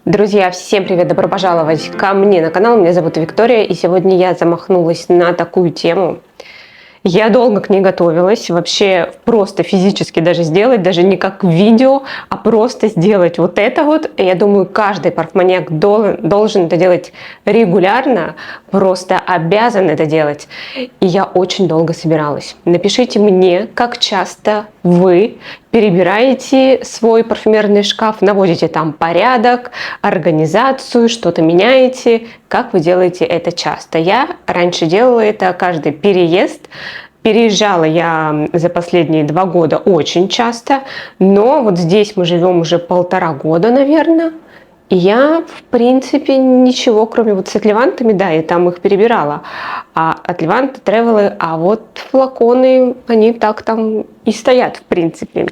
Друзья, всем привет! Добро пожаловать ко мне на канал. Меня зовут Виктория, и сегодня я замахнулась на такую тему. Я долго к ней готовилась, вообще просто физически даже сделать, даже не как видео, а просто сделать вот это вот. Я думаю, каждый парфманиак должен это делать регулярно, просто обязан это делать. И я очень долго собиралась. Напишите мне, как часто вы перебираете свой парфюмерный шкаф, наводите там порядок, организацию, что-то меняете, как вы делаете это часто. Я раньше делала это каждый переезд. Переезжала я за последние 2 года очень часто, но вот здесь мы живем уже 1,5 года, наверное. И я, в принципе, ничего, кроме вот с отливантами, да, я там их перебирала. А отливанты, тревелы, а вот флаконы, они так там и стоят, в принципе.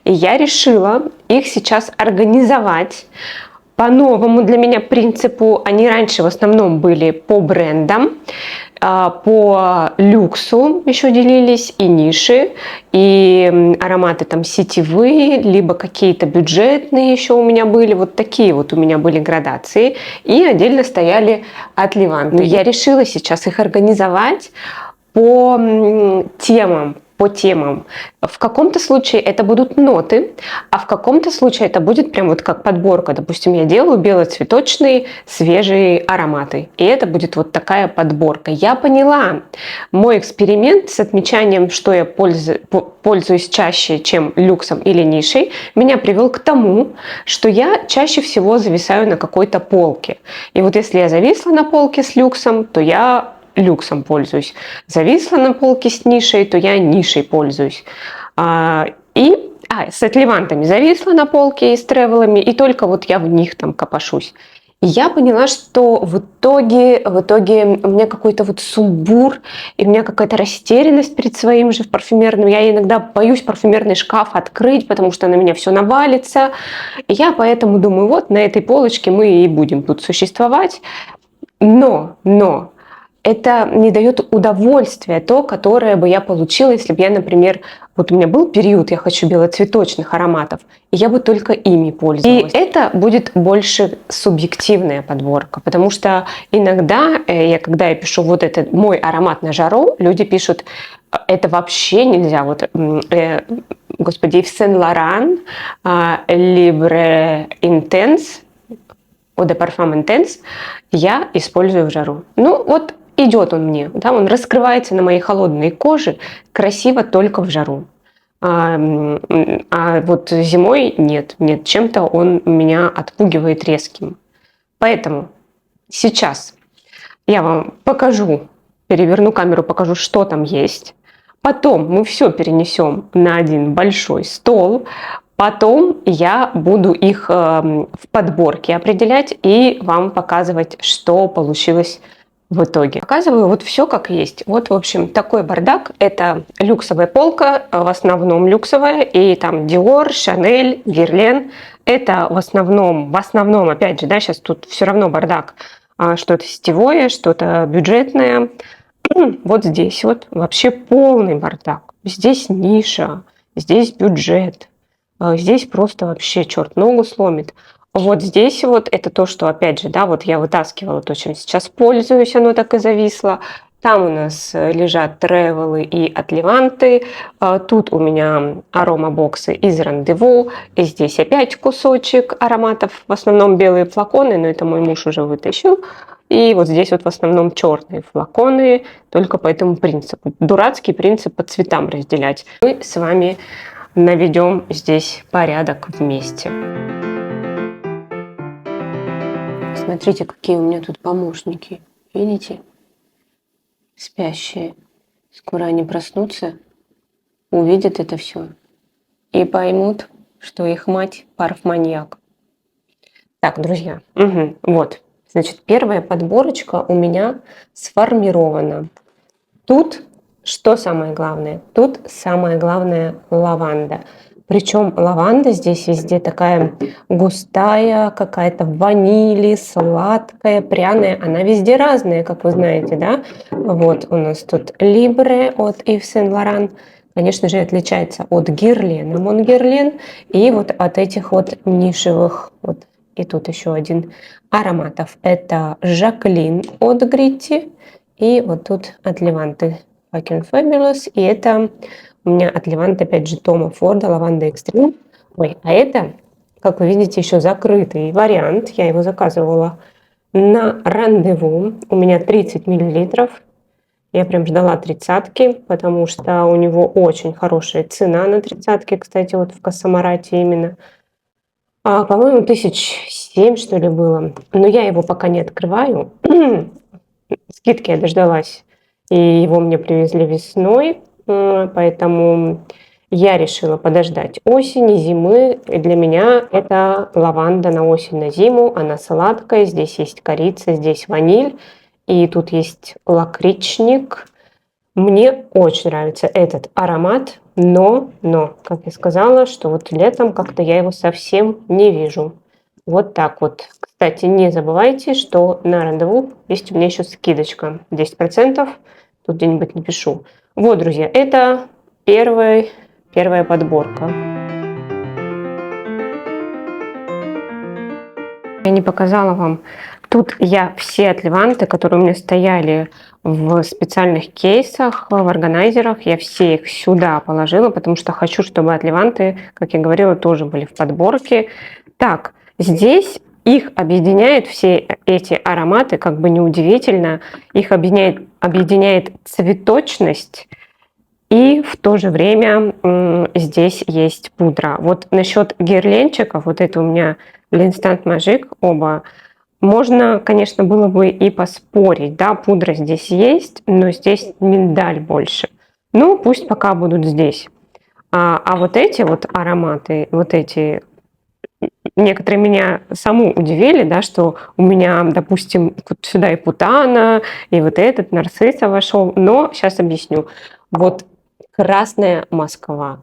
И я решила их сейчас организовать по новому для меня принципу. Они раньше в основном были по брендам, по люксу еще делились, и ниши, и ароматы там сетевые, либо какие-то бюджетные еще у меня были. Вот такие вот у меня были градации. И отдельно стояли отливанты. Я решила сейчас их организовать по темам. В каком-то случае это будут ноты, а в каком-то случае это будет прям вот как подборка. Допустим, я делаю белоцветочные свежие ароматы, и это будет вот такая подборка. Я поняла, мой эксперимент с отмечанием, что я пользуюсь чаще, чем люксом или нишей, меня привел к тому, что я чаще всего зависаю на какой-то полке. И вот если я зависла на полке с люксом, то я люксом пользуюсь. Зависла на полке с нишей, то я нишей пользуюсь. С отливантами зависла на полке и с тревелами, и только вот я в них там копошусь. И я поняла, что в итоге у меня какой-то вот сумбур, и у меня какая-то растерянность перед своим же парфюмерным. Я иногда боюсь парфюмерный шкаф открыть, потому что на меня все навалится. И я поэтому думаю, вот на этой полочке мы и будем тут существовать. Но это не дает удовольствия, то, которое бы я получила, если бы я, например, вот у меня был период, я хочу белоцветочных ароматов, и я бы только ими пользовалась. И это будет больше субъективная подборка, потому что иногда, когда я пишу вот этот мой аромат на жару, люди пишут, это вообще нельзя. Вот, господи, Yves Saint Laurent, Libre Intense, Eau de Parfum Intense я использую в жару. Ну вот, идет он мне, да, он раскрывается на моей холодной коже красиво только в жару. А вот зимой нет, чем-то он меня отпугивает резким. Поэтому сейчас я вам покажу, переверну камеру, покажу, что там есть. Потом мы все перенесем на один большой стол. Потом я буду их в подборке определять и вам показывать, что получилось в итоге. Показываю вот все как есть. Вот, в общем, такой бардак. Это люксовая полка, в основном люксовая, и там Dior, Chanel, Guerlain. Это в основном, опять же, да, сейчас тут все равно бардак. Что-то сетевое, что-то бюджетное. Вот здесь вот вообще полный бардак. Здесь ниша, здесь бюджет. Здесь просто вообще черт ногу сломит. Вот здесь вот это то, что, опять же, да, вот я вытаскивала то, чем сейчас пользуюсь, оно так и зависло. Там у нас лежат тревелы и отливанты. Тут у меня аромабоксы из Рандеву. И здесь опять кусочек ароматов. В основном белые флаконы, но это мой муж уже вытащил. И вот здесь вот в основном черные флаконы, только по этому принципу. Дурацкий принцип по цветам разделять. Мы с вами наведем здесь порядок вместе. Смотрите, какие у меня тут помощники. Видите? Спящие. Скоро они проснутся, увидят это все и поймут, что их мать парфманьяк. Так, друзья, вот. Значит, первая подборочка у меня сформирована. Тут что самое главное? Тут самое главное лаванда. Причем лаванда здесь везде такая густая, какая-то ванили, сладкая, пряная. Она везде разная, как вы знаете, да? Вот у нас тут Libre от Yves Saint Laurent. Конечно же, отличается от Guerlain, Mon Guerlain и вот от этих вот нишевых вот И тут еще один ароматов. Это Жаклин от Гритти. И вот тут от Леванты Fucking Fabulous. И это у меня от Леванты, опять же, Тома Форда, Лаванда Экстрим. Ой, а это, как вы видите, еще закрытый вариант. Я его заказывала на рандеву. У меня 30 миллилитров. Я прям ждала тридцатки, потому что у него очень хорошая цена на тридцатки, кстати, вот в Косомарате именно. По-моему, 1007, что ли, было. Но я его пока не открываю. Скидки я дождалась, и его мне привезли весной, поэтому я решила подождать осени, зимы. И для меня это лаванда на осень, на зиму. Она сладкая, здесь есть корица, здесь ваниль, и тут есть лакричник. Мне очень нравится этот аромат, но, как я сказала, что вот летом как-то я его совсем не вижу. Вот так вот. Кстати, не забывайте, что на рандеву есть у меня еще скидочка 10%. Тут где-нибудь напишу. Вот, друзья, это первая подборка. Я не показала вам. Тут я все от Леванты, которые у меня стояли в специальных кейсах, в органайзерах, я все их сюда положила, потому что хочу, чтобы от Леванты, как я говорила, тоже были в подборке. Так, здесь их объединяет все эти ароматы, как бы неудивительно, их объединяет цветочность, и в то же время здесь есть пудра. Вот насчет гирленчиков, вот это у меня L'Instant Magic, оба, можно, конечно, было бы и поспорить, да, пудра здесь есть, но здесь миндаль больше. Ну, пусть пока будут здесь. А вот эти вот ароматы, вот эти, некоторые меня саму удивили, да, что у меня, допустим, вот сюда и путана, и вот этот нарцисса вошел, но сейчас объясню. Вот Красная Москва,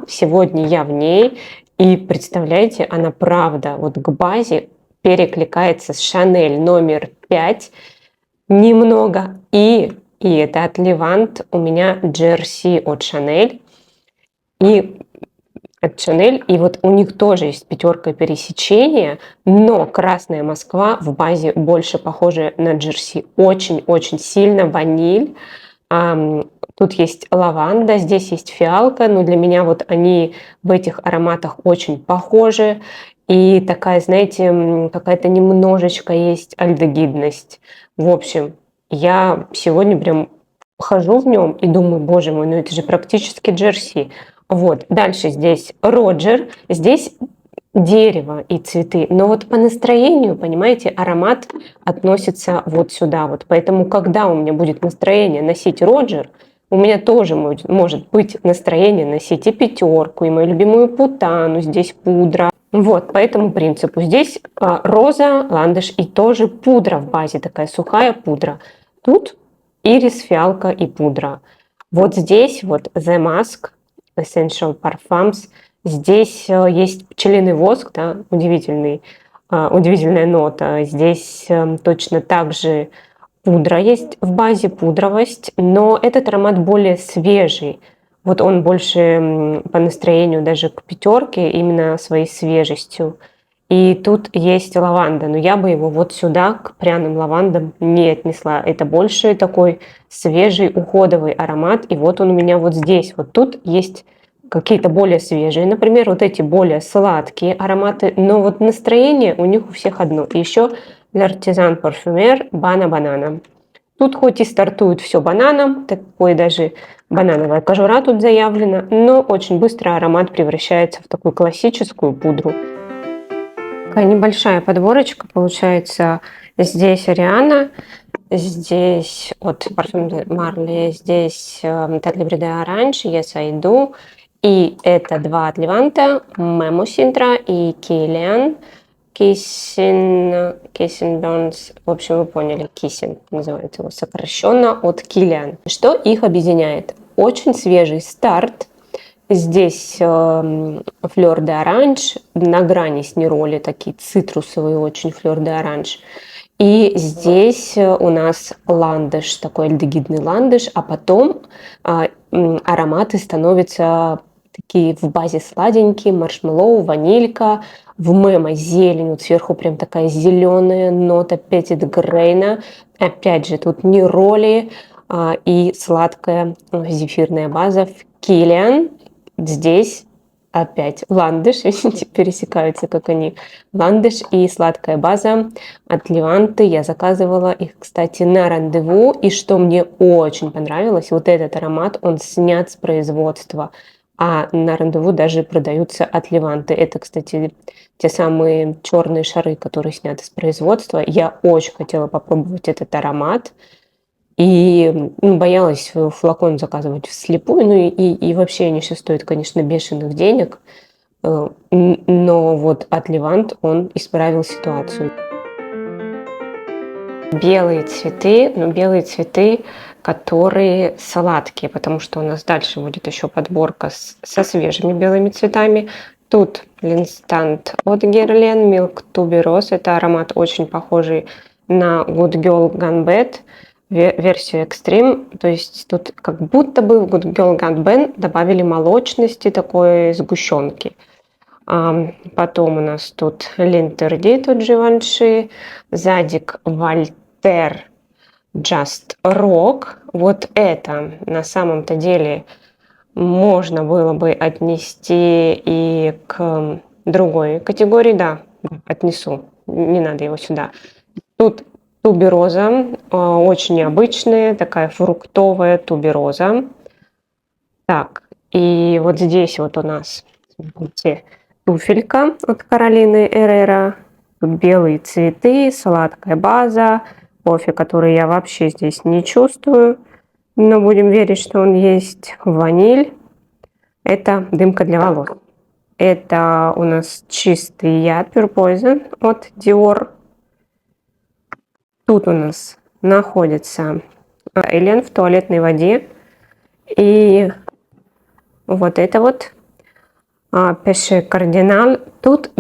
сегодня я в ней, и представляете, она правда вот к базе перекликается с Шанель номер 5 немного, и это от Левант у меня Джерси от Шанель, и вот у них тоже есть пятерка пересечения, но Красная Москва в базе больше похожа на Джерси, очень-очень сильно ваниль. Тут есть лаванда, здесь есть фиалка, но для меня вот они в этих ароматах очень похожи. И такая, знаете, какая-то немножечко есть альдегидность. В общем, я сегодня прям хожу в нем и думаю, боже мой, ну это же практически Джерси. Вот, дальше здесь Роджер, здесь дерево и цветы, но вот по настроению, понимаете, аромат относится вот сюда вот. Поэтому, когда у меня будет настроение носить Роджер, у меня тоже может быть настроение носить и пятерку, и мою любимую путану, здесь пудра. Вот, по этому принципу. Здесь роза, ландыш и тоже пудра в базе, такая сухая пудра. Тут ирис, фиалка и пудра. Вот здесь вот The Mask, Essential Parfums. Здесь есть пчелиный воск, да, удивительная нота. Здесь точно так же пудра есть в базе, пудровость, но этот аромат более свежий. Вот он больше по настроению даже к пятерке, именно своей свежестью. И тут есть лаванда, но я бы его вот сюда, к пряным лавандам, не отнесла. Это больше такой свежий, уходовый аромат. И вот он у меня вот здесь. Вот тут есть какие-то более свежие, например, вот эти более сладкие ароматы, но вот настроение у них у всех одно. И еще L'Artisan Parfumeur Банана. Тут хоть и стартует все бананом, такой даже банановая кожура тут заявлена, но очень быстро аромат превращается в такую классическую пудру. Такая небольшая подборочка получается. Здесь Ариана, здесь от Parfum de Marly, здесь Tattly Bride Orange, Yes I Do. И это два от Леванта, Memo Sintra и Kilian. Kissing Burns, в общем, вы поняли, Kissing называется его сокращенно от Kilian. Что их объединяет? Очень свежий старт. Здесь флёр де оранж, на грани с нероли, такие цитрусовые очень флёр де оранж. И здесь у нас ландыш, такой альдегидный ландыш, а потом ароматы становятся такие в базе сладенькие, маршмеллоу, ванилька. в мемо зелень, вот сверху прям такая зеленая нота пятидгрейна. Опять же, тут нероли и сладкая зефирная база в Килиан. Здесь опять ландыш, видите, пересекаются, как они. Ландыш и сладкая база от Леванты. Я заказывала их, кстати, на рандеву. И что мне очень понравилось, вот этот аромат, он снят с производства. А на рандеву даже продаются от Леванты. Это, кстати, те самые черные шары, которые сняты с производства. Я очень хотела попробовать этот аромат. И боялась флакон заказывать вслепую. Ну и вообще они все стоят, конечно, бешеных денег. Но вот от Левант он исправил ситуацию. Белые цветы, которые сладкие, потому что у нас дальше будет еще подборка со свежими белыми цветами. Тут L'instant от Guerlain Milk Tuberose. Это аромат очень похожий на Good Girl Gone Bad, версию Extreme. То есть тут как будто бы в Good Girl Gone Bad добавили молочности, такой сгущенки. Потом у нас тут L'Interdit от Givenchy, сзади Вольтер Just Rock. Вот это на самом-то деле можно было бы отнести и к другой категории. Да, отнесу, не надо его сюда. Тут тубероза, очень необычная, такая фруктовая тубероза. Так, и вот здесь вот у нас, смотрите, туфелька от Каролины Эррера. Тут белые цветы, сладкая база, кофе, который я вообще здесь не чувствую. Но будем верить, что он есть. Ваниль. Это дымка для волос. Это у нас чистый яд Pure Poison от Dior. Тут у нас находится Элен в туалетной воде. И вот это вот Пеше Кардинал. Тут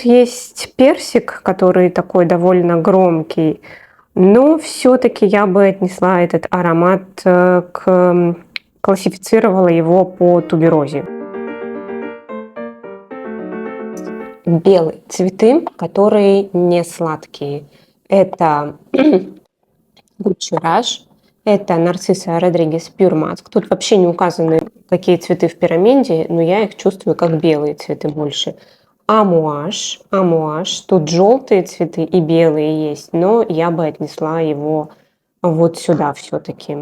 есть персик, который такой довольно громкий. Но все-таки я бы отнесла этот аромат классифицировала его по туберозе. Белые цветы, которые не сладкие. Это Gucci Rush, это Нарцисса Родригес Pure Mask. Тут вообще не указаны, какие цветы в пирамиде, но я их чувствую как белые цветы больше. Амуаш. Тут желтые цветы и белые есть, но я бы отнесла его вот сюда все-таки.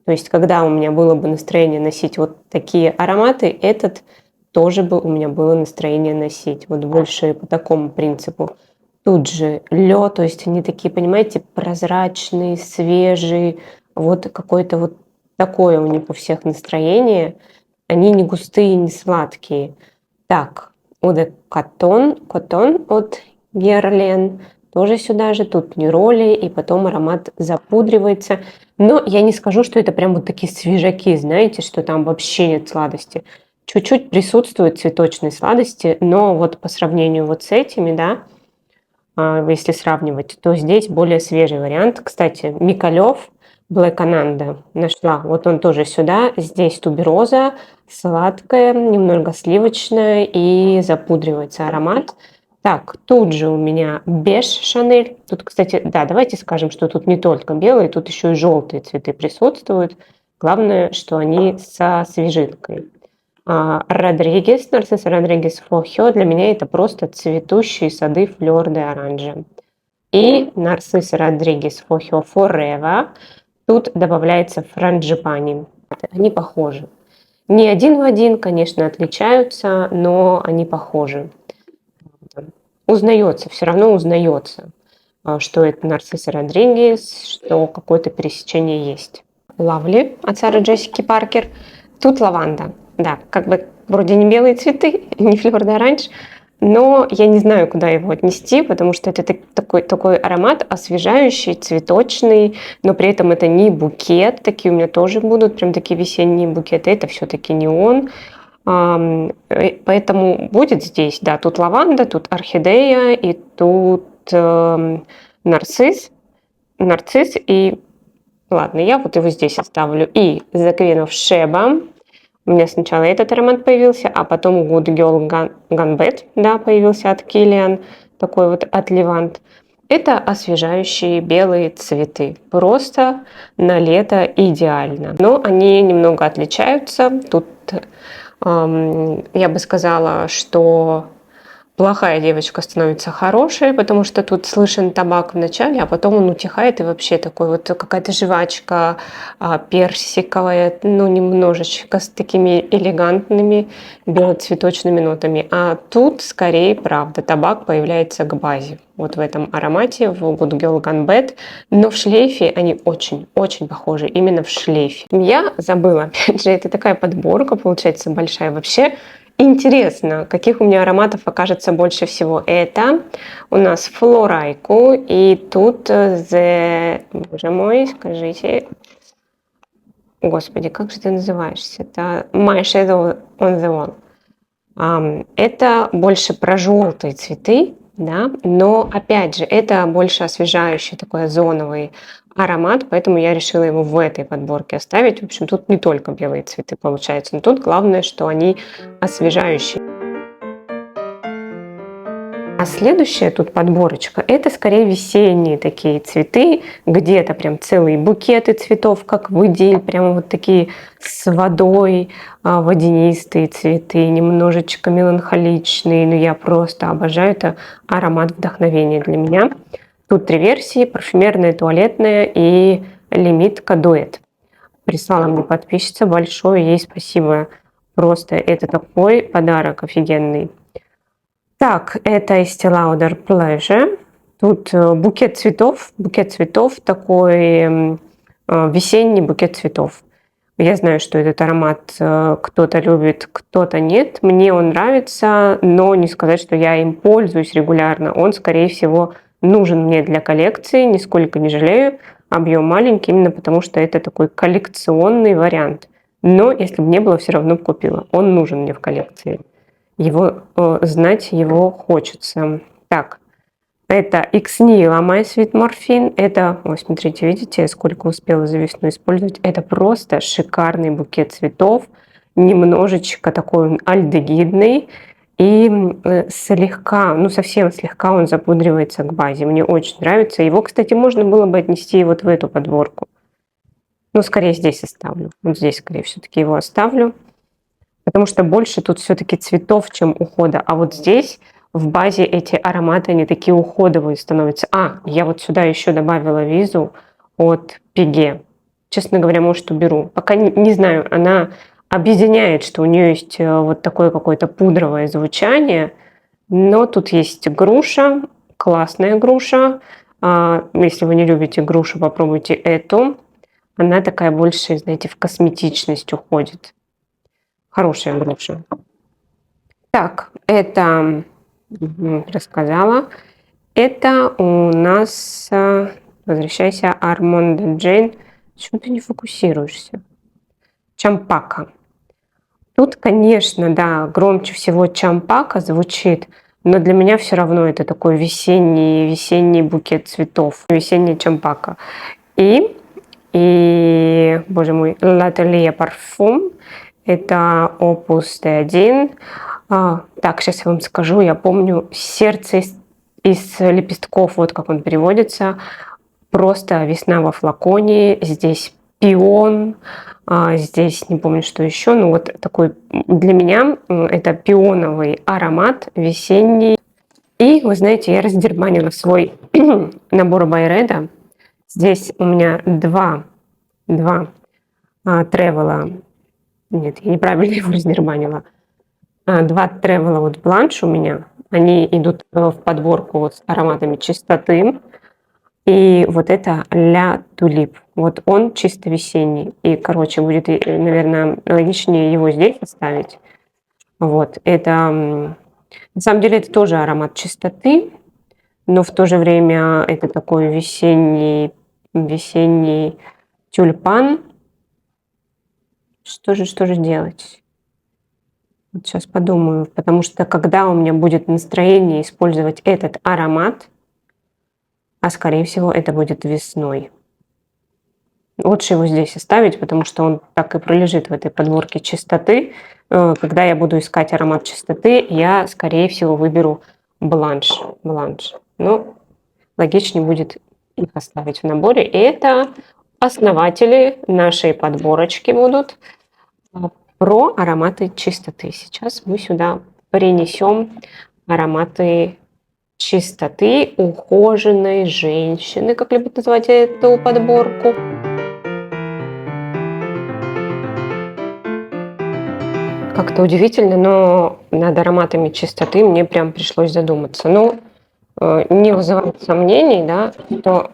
То есть, когда у меня было бы настроение носить вот такие ароматы, этот тоже бы у меня было настроение носить. Вот больше по такому принципу. Тут же лед, то есть они такие, понимаете, прозрачные, свежие. Вот какое-то вот такое у них у всех настроение. Они не густые, не сладкие. Так, Eau Coton от Guerlain. Тоже сюда же, тут нероли, и потом аромат запудривается. Но я не скажу, что это прям вот такие свежаки, знаете, что там вообще нет сладости. Чуть-чуть присутствуют цветочные сладости, но вот по сравнению вот с этими, да, если сравнивать, то здесь более свежий вариант. Кстати, Микалев Black Ananda нашла. Вот он тоже сюда. Здесь тубероза, сладкая, немного сливочная и запудривается аромат. Так, тут же у меня беж Шанель. Тут, кстати, да, давайте скажем, что тут не только белые, тут еще и желтые цветы присутствуют. Главное, что они со свежинкой. Родригес, Нарцисса Родригес Фохио. Для меня это просто цветущие сады Флёр де Оранже. И Нарцисса Родригес Фохио Forever. Тут добавляется франджипани. Они похожи. Не один в один, конечно, отличаются, но они похожи. Узнается, все равно узнается, что это Нарцисса Родригес, что какое-то пересечение есть. Лавли от Сары Джессики Паркер. Тут лаванда. Да, как бы вроде не белые цветы, не Флёр де Оранж, но я не знаю, куда его отнести, потому что это такой аромат освежающий, цветочный, но при этом это не букет. Такие у меня тоже будут, прям такие весенние букеты. Это все-таки не он. Поэтому будет здесь, да, тут лаванда, тут орхидея, и тут нарцисс. И ладно, я вот его здесь оставлю. И The Queen of Sheba. У меня сначала этот аромат появился, а потом Good Girl Gone Bad, да, появился от Kilian, такой вот от Levant. Это освежающие белые цветы. Просто на лето идеально. Но они немного отличаются. Тут я бы сказала, что плохая девочка становится хорошей, потому что тут слышен табак в начале, а потом он утихает, и вообще такой вот какая-то жвачка персиковая, ну, немножечко с такими элегантными белоцветочными нотами. А тут скорее, правда, табак появляется к базе. Вот в этом аромате, в Good Girl Gone Bad. Но в шлейфе они очень-очень похожи. Именно в шлейфе. Я забыла, опять же, это такая подборка, получается, большая вообще. Интересно, каких у меня ароматов окажется больше всего. Это у нас Флорайку, и тут боже мой, скажите, господи, как же ты называешься? Это My Shadow on the Wall. Это больше про желтые цветы, да, но опять же, это больше освежающий такой озоновый аромат, поэтому я решила его в этой подборке оставить. В общем, тут не только белые цветы получаются, но тут главное, что они освежающие. А следующая тут подборочка, это скорее весенние такие цветы, где-то прям целые букеты цветов, как в Идиль, прямо вот такие с водой, водянистые цветы, немножечко меланхоличные, но я просто обожаю, это аромат вдохновения для меня. Тут 3 версии, парфюмерная, туалетная и лимитка дуэт. Прислала мне подписчица, большое ей спасибо, просто это такой подарок офигенный. Так, это Estee Lauder Pleasure. Тут букет цветов, такой весенний букет цветов. Я знаю, что этот аромат кто-то любит, кто-то нет. Мне он нравится, но не сказать, что я им пользуюсь регулярно. Он, скорее всего, нужен мне для коллекции, нисколько не жалею. Объем маленький, именно потому что это такой коллекционный вариант. Но если бы не было, все равно бы купила. Он нужен мне в коллекции. Его знать его хочется. Так, это Ixnila My Sweet Morphine. Это, ой, смотрите, видите, сколько успела за весну использовать. Это просто шикарный букет цветов. Немножечко такой он альдегидный. И слегка, ну совсем слегка он запудривается к базе. Мне очень нравится. Его, кстати, можно было бы отнести вот в эту подборку. Но скорее здесь оставлю. Вот здесь, скорее, все-таки его оставлю. Потому что больше тут все-таки цветов, чем ухода. А вот здесь в базе эти ароматы, они такие уходовые становятся. Я вот сюда еще добавила визу от Пиге. Честно говоря, может, уберу. Пока не знаю, она объединяет, что у нее есть вот такое какое-то пудровое звучание. Но тут есть груша, классная груша. Если вы не любите грушу, попробуйте эту. Она такая больше, знаете, в косметичность уходит. Хорошая груша. Так, это рассказала. Это у нас, возвращайся, Armand Джейн. Почему ты не фокусируешься? Чампака. Тут, конечно, да, громче всего Чампака звучит, но для меня все равно это такой весенний букет цветов, весенняя Чампака. И, боже мой, L'Atelier Parfum. Это Opus T1. Так, сейчас я вам скажу. Я помню сердце из лепестков, вот как он переводится. Просто весна во флаконе. Здесь пион. Здесь не помню, что еще. Ну вот такой для меня это пионовый аромат весенний. И вы знаете, я раздербанила свой набор Байреда. Здесь у меня два тревела. Нет, я неправильно его раздербанила. 2 тревела вот бланш у меня. Они идут в подборку вот с ароматами чистоты. И вот это Ля Тулип. Вот он чисто весенний. И, короче, будет, наверное, логичнее его здесь оставить. Вот. Это, на самом деле, это тоже аромат чистоты, но в то же время это такой весенний тюльпан. Что же делать? Вот сейчас подумаю, потому что когда у меня будет настроение использовать этот аромат, а скорее всего это будет весной. Лучше его здесь оставить, потому что он так и пролежит в этой подборке чистоты. Когда я буду искать аромат чистоты, я, скорее всего, выберу бланш. Ну, логичнее будет их оставить в наборе. И это основатели нашей подборочки будут про ароматы чистоты. Сейчас мы сюда принесем ароматы чистоты ухоженной женщины, как любят называть эту подборку. Как-то удивительно, но над ароматами чистоты мне прям пришлось задуматься. Ну, не вызывает сомнений, да, что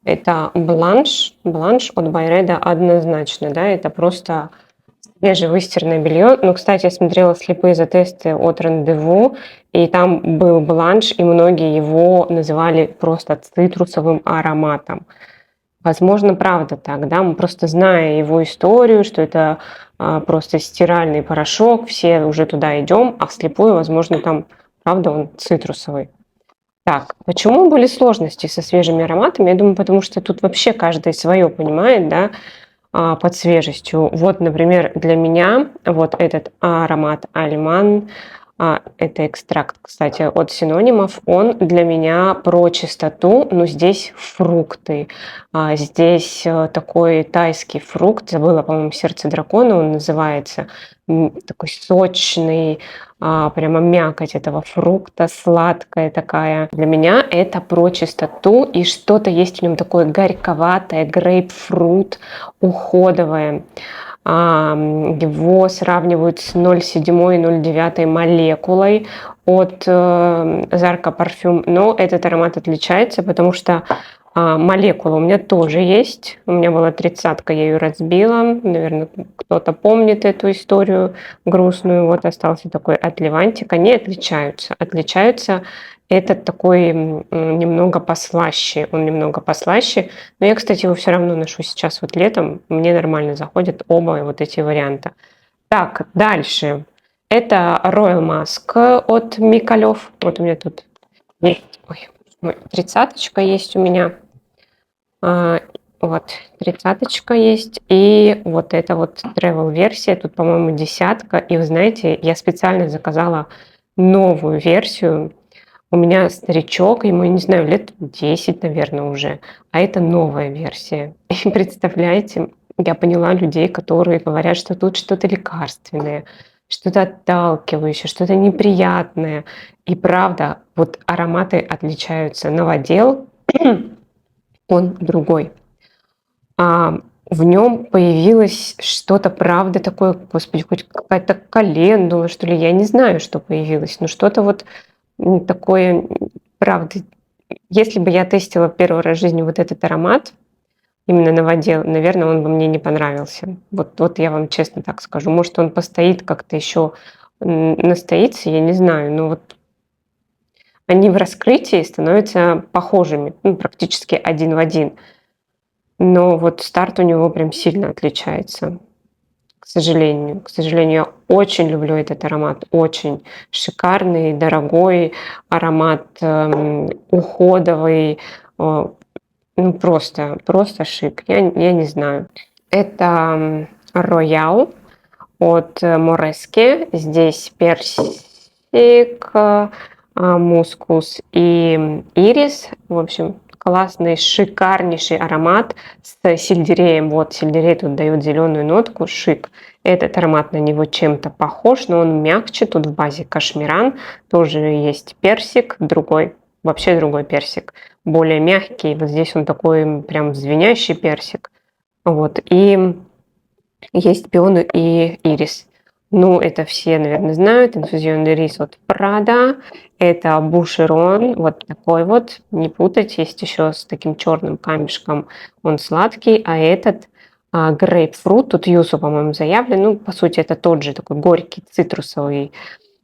это бланш от Байреда однозначно, да, это просто свежевыстиранное белье. Ну, кстати, я смотрела слепые затесты от Рандеву, и там был бланш, и многие его называли просто цитрусовым ароматом. Возможно, правда так, да, мы просто зная его историю, что это просто стиральный порошок, все уже туда идем, а вслепую, возможно, там, правда, он цитрусовый. Так, почему были сложности со свежими ароматами? Я думаю, потому что тут вообще каждый свое понимает, да, под свежестью. Вот, например, для меня вот этот аромат Альман, это экстракт, кстати, от синонимов, он для меня про чистоту, но здесь фрукты. Здесь такой тайский фрукт, забыла, по-моему, сердце дракона он называется, такой сочный, прямо мякоть этого фрукта, сладкая такая. Для меня это про чистоту, и что-то есть в нем такое горьковатое, грейпфрут, уходовое. Его сравнивают с 0,7 и 0,9 молекулой от Zarka Parfum, но этот аромат отличается, потому что молекула у меня тоже есть. У меня была 30-ка, я ее разбила. Наверное, кто-то помнит эту историю грустную. Вот остался такой от Левантик. Они отличаются. Отличаются этот такой немного послаще. Он немного послаще. Но я, кстати, его все равно ношу сейчас вот летом. Мне нормально заходят оба вот эти варианта. Так, дальше. Это Royal Mask от Микалев. Вот у меня тут есть. Ой, 30-очка есть у меня. Вот, 30-очка есть. И вот это вот travel версия. Тут, по-моему, 10-ка. И вы знаете, я специально заказала новую версию. У меня старичок, ему, я не знаю, лет 10, наверное, уже. А это новая версия. И представляете, я поняла людей, которые говорят, что тут что-то лекарственное, что-то отталкивающее, что-то неприятное. И правда, вот ароматы отличаются. Новодел, он другой. В нем появилось что-то, правда, такое, господи, хоть какая-то календула, что ли, я не знаю, что появилось, но что-то вот такое, правда. Если бы я тестила первый раз в жизни вот этот аромат, именно новодел, наверное, он бы мне не понравился. Вот я вам честно так скажу. Может, он постоит как-то еще, настоится, я не знаю, но вот они в раскрытии становятся похожими, ну, практически один в один. Но вот старт у него прям сильно отличается, к сожалению. К сожалению, я очень люблю этот аромат, очень шикарный, дорогой аромат, уходовый, ну просто шик. Я не знаю. Это Royal от Moresque. Здесь персик, мускус и ирис. В общем, классный, шикарнейший аромат с сельдереем. Вот сельдерей тут дает зеленую нотку, шик. Этот аромат на него чем-то похож, но он мягче. Тут в базе кашмиран. Тоже есть персик, другой, вообще другой персик. Более мягкий. Вот здесь он такой прям звенящий персик. Вот. И есть пион и ирис. Ну, это все, наверное, знают. Инфузионный рис от Прада. Это бушерон, вот такой вот. Не путать, есть еще с таким черным камешком. Он сладкий, а этот грейпфрут. Тут юсу, по-моему, заявлен. Ну, по сути, это тот же такой горький цитрусовая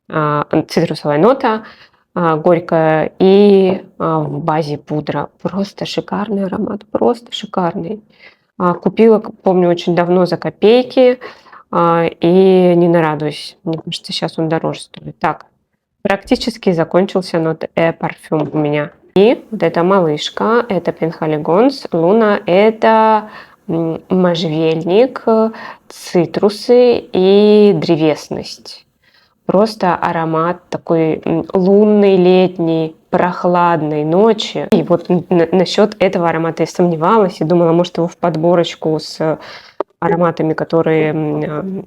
нота. Горькая и в базе пудра. Просто шикарный аромат, просто шикарный. Купила, помню, очень давно за копейки и не нарадуюсь. Мне кажется, сейчас он дороже стоит. Так, практически закончился Not A парфюм у меня. И вот эта малышка, это Пенхалигонс, Луна, это можжевельник, цитрусы и древесность. Просто аромат такой лунной, летней, прохладной ночи. И вот насчет этого аромата я сомневалась и думала, может, его в подборочку с ароматами, которые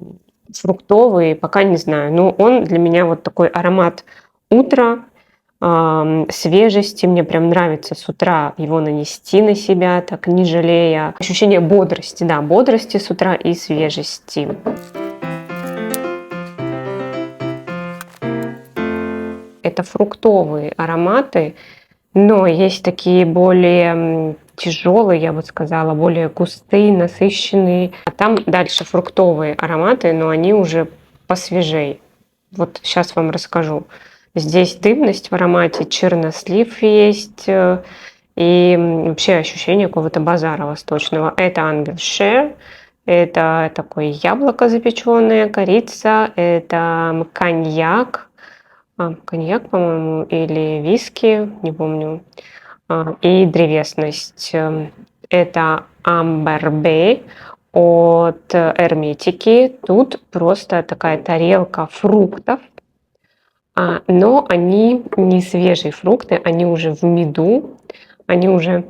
фруктовые, пока не знаю. Но он для меня вот такой аромат утра, свежести. Мне прям нравится с утра его нанести на себя, так не жалея. Ощущение бодрости, да, бодрости с утра и свежести. Это фруктовые ароматы, но есть такие более тяжелые, я бы сказала, более густые, насыщенные. А там дальше фруктовые ароматы, но они уже посвежей. Вот сейчас вам расскажу. Здесь дымность в аромате, чернослив есть и вообще ощущение какого-то базара восточного. Это ангел-шер, это такое яблоко запеченное, корица, это коньяк, по-моему, или виски, не помню, и древесность. Это амбер-бей от Эрметики. Тут просто такая тарелка фруктов, но они не свежие фрукты, они уже в меду, они уже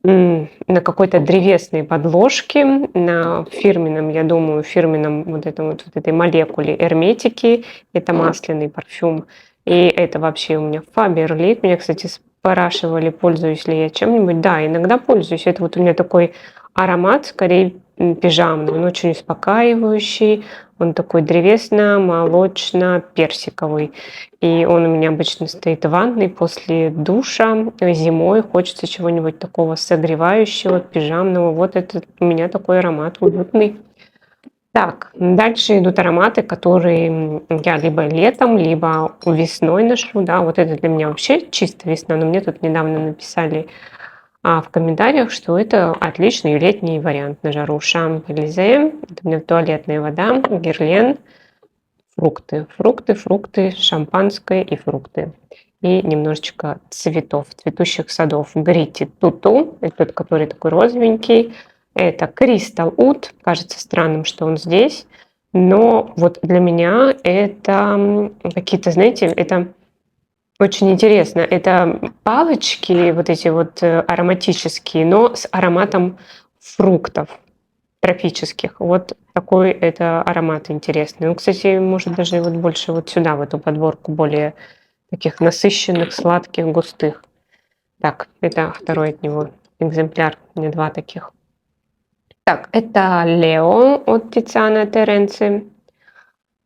на какой-то древесной подложке, на фирменном, я думаю, фирменном вот этой молекуле Эрметики. Это масляный парфюм. И это вообще у меня Faberlic. Меня, кстати, спрашивали, пользуюсь ли я чем-нибудь. Да, иногда пользуюсь. Это вот у меня такой аромат, скорее пижамный. Он очень успокаивающий. Он такой древесно-молочно-персиковый. И он у меня обычно стоит в ванной после душа. Зимой хочется чего-нибудь такого согревающего, пижамного. Вот это у меня такой аромат уютный. Так, дальше идут ароматы, которые я либо летом, либо весной ношу. Да, вот это для меня вообще чисто весна. Но мне тут недавно написали в комментариях, что это отличный летний вариант на жару. Шамп-Элизе, это у меня туалетная вода, Герлен, фрукты, шампанское и фрукты. И немножечко цветов, цветущих садов. Грити Туту, это тот, который такой розовенький. Это Crystal Oud. Кажется странным, что он здесь. Но вот для меня это какие-то, знаете, это очень интересно. Это палочки вот эти вот ароматические, но с ароматом фруктов тропических. Вот такой это аромат интересный. Ну, кстати, может даже вот больше вот сюда, в эту подборку, более таких насыщенных, сладких, густых. Так, это второй от него экземпляр. У меня два таких. Так, это Лео от Тициана Теренци.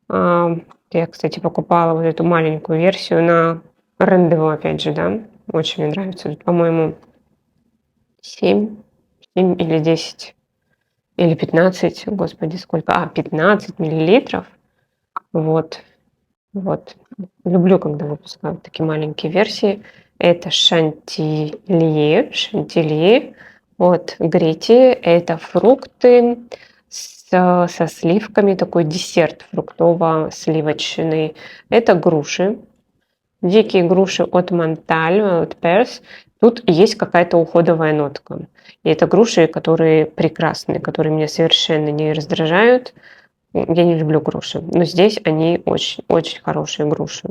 Я, кстати, покупала вот эту маленькую версию на рандеву, опять же, да. Очень мне нравится. Тут, по-моему, 7 или 10 или 15, господи, сколько? 15 миллилитров. Вот. Люблю, когда выпускают такие маленькие версии. Это Шантилье от Грити. Это фрукты со сливками, такой десерт фруктово-сливочный. Это груши. Дикие груши от Монталь, от Перс. Тут есть какая-то уходовая нотка. И это груши, которые прекрасные, которые меня совершенно не раздражают. Я не люблю груши, но здесь они очень хорошие груши.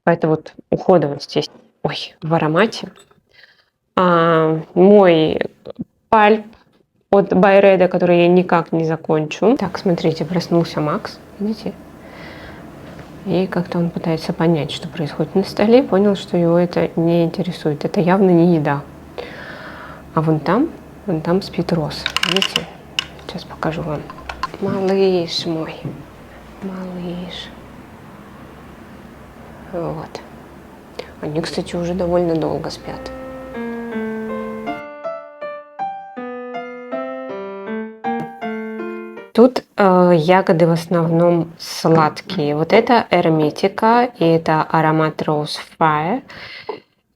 Какая-то вот уходовость есть. Ой, в аромате. Мой пальп от Байреда, который я никак не закончу. Так, смотрите, проснулся Макс. Видите? И как-то он пытается понять, что происходит на столе. Понял, что его это не интересует. Это явно не еда. А вон там спит Рос. Видите? Сейчас покажу вам. Малыш мой. Малыш. Вот. Они, кстати, уже довольно долго спят. Тут ягоды в основном сладкие. Вот это Эрметика, и это аромат Rose Fire.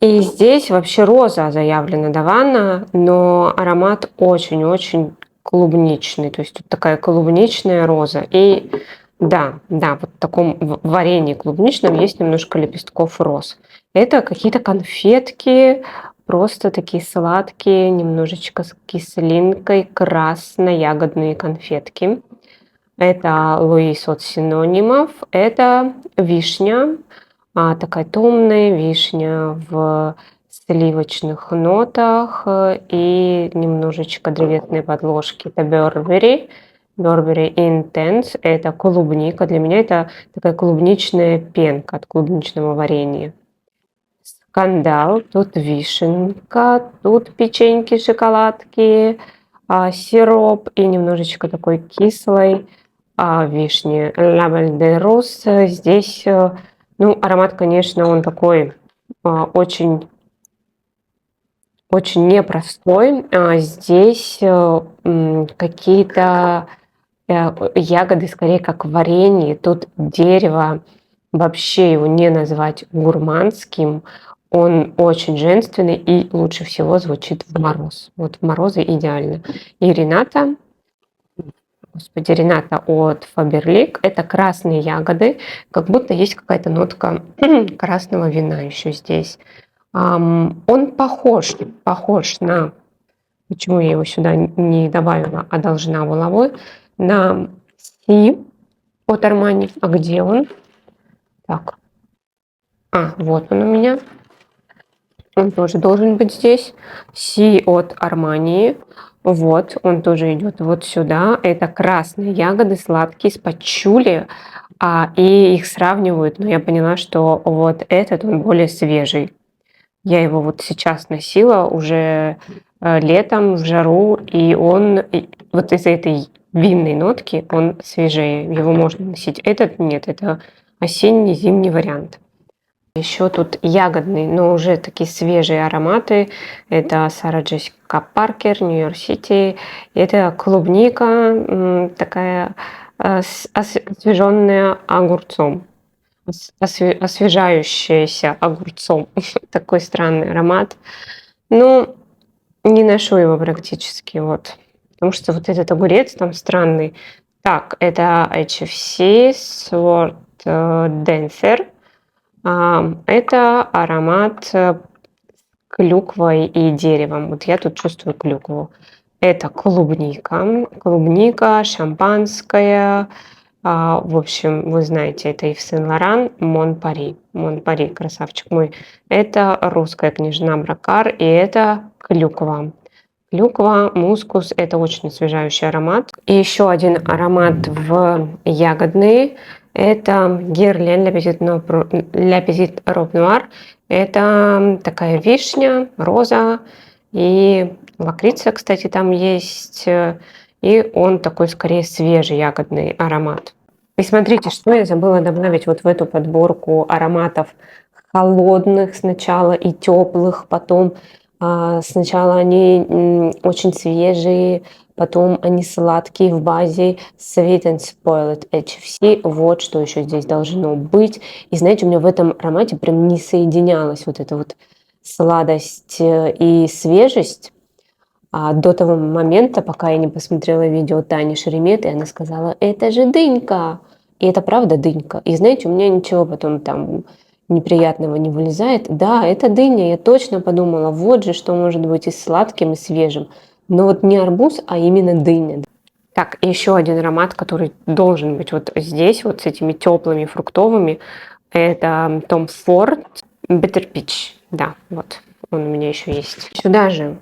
И здесь вообще роза заявлена Давана, но аромат очень-очень клубничный. То есть тут такая клубничная роза. И Да, да, вот в таком варенье клубничном есть немножко лепестков роз. Это какие-то конфетки, просто такие сладкие, немножечко с кислинкой, красно-ягодные конфетки. Это Луис от Синонимов. Это вишня, такая томная вишня в сливочных нотах и немножечко древесной подложки. Это Burberry. Burberry Intense. Это клубника. Для меня это такая клубничная пенка от клубничного варенья. Скандал. Тут вишенка, тут печеньки, шоколадки, сироп и немножечко такой кислой вишни. Лабель де Рос. Здесь, ну, аромат, конечно, он такой очень, очень непростой. Здесь какие-то ягоды, скорее, как варенье. Тут дерево, вообще его не назвать гурманским. Он очень женственный и лучше всего звучит в мороз. Вот в морозы идеально. И Рената, господи, Рената от Faberlic, это красные ягоды, как будто есть какая-то нотка красного вина еще здесь. Он похож на, почему я его сюда не добавила, а должна была бы, на Си от Armani. А где он? Так. Вот он у меня. Он тоже должен быть здесь. Си от Armani. Вот, он тоже идет вот сюда. Это красные ягоды, сладкие, с пачули. И их сравнивают, но я поняла, что вот этот, он более свежий. Я его вот сейчас носила уже летом в жару, и он вот из этой винной нотки он свежее. Его можно носить. Этот нет, это осенний, зимний вариант. Еще тут ягодные, но уже такие свежие ароматы. Это Сара Джессика Паркер, Нью-Йорк Сити. Это клубника, такая освеженная огурцом. Освежающаяся огурцом. Такой странный аромат. Ну, не ношу его практически, вот. Потому что вот этот огурец там странный. Так, это HFC Sword Dancer. Это аромат клюквой и деревом. Вот я тут чувствую клюкву. Это клубника, шампанское. В общем, вы знаете, это Ив Сен-Лоран, Монпари. Монпари, красавчик мой. Это русская княжна Бракар, и это клюква. Клюква, мускус – это очень освежающий аромат. И еще один аромат в ягодные – это Герлен Ля Петит Роб Нуар. Это такая вишня, роза и лакрица, кстати, там есть. И он такой скорее свежий ягодный аромат. И смотрите, что я забыла добавить вот в эту подборку ароматов холодных сначала и теплых, потом сначала они очень свежие, потом они сладкие в базе. Sweet and Spoiled HFC. Вот что еще здесь должно быть. И знаете, у меня в этом аромате прям не соединялась вот эта вот сладость и свежесть. До того момента, пока я не посмотрела видео Тани Шереметы, и она сказала: это же дынька. И это правда дынька. И знаете, у меня ничего потом там неприятного не вылезает. Да, это дыня. Я точно подумала, вот же что может быть и сладким, и свежим. Но вот не арбуз, а именно дыня. Так, еще один аромат, который должен быть вот здесь, вот с этими теплыми фруктовыми. Это Tom Ford Bitter Peach. Да, вот он у меня еще есть. Сюда же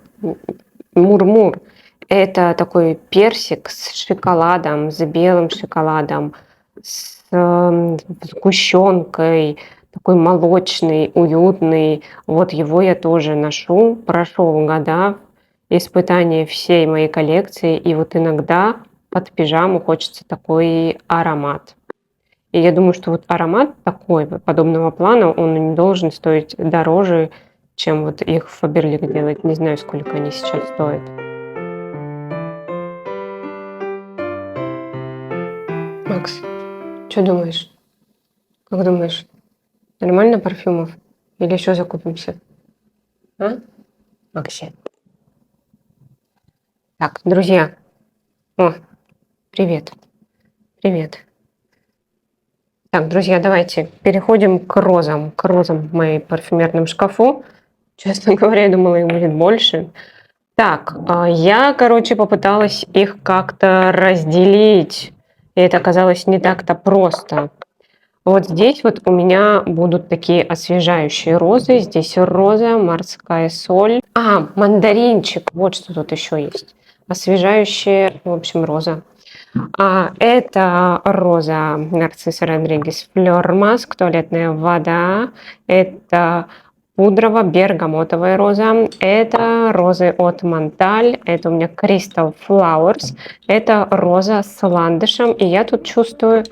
Мурмур. Это такой персик с шоколадом, с белым шоколадом, с сгущенкой, такой молочный, уютный. Вот его я тоже ношу. Прошел года испытания всей моей коллекции. И вот иногда под пижаму хочется такой аромат. И я думаю, что вот аромат такой, подобного плана, он не должен стоить дороже, чем вот их Faberlic делает. Не знаю, сколько они сейчас стоят. Макс, что думаешь? Как думаешь, нормально парфюмов? Или еще закупимся? Макси. Так, друзья. О, привет. Привет. Так, друзья, давайте переходим к розам. К розам в моей парфюмерном шкафу. Честно говоря, я думала, их будет больше. Так, я, короче, попыталась их как-то разделить. И это оказалось не так-то просто. Вот здесь вот у меня будут такие освежающие розы. Здесь роза, морская соль. Мандаринчик. Вот что тут еще есть. Освежающая, в общем, роза. Это роза Нарцисса Родригес Флёр Маск, туалетная вода. Это пудрово-бергамотовая роза. Это розы от Монталь. Это у меня Crystal Flowers. Это роза с ландышем. И я тут чувствую...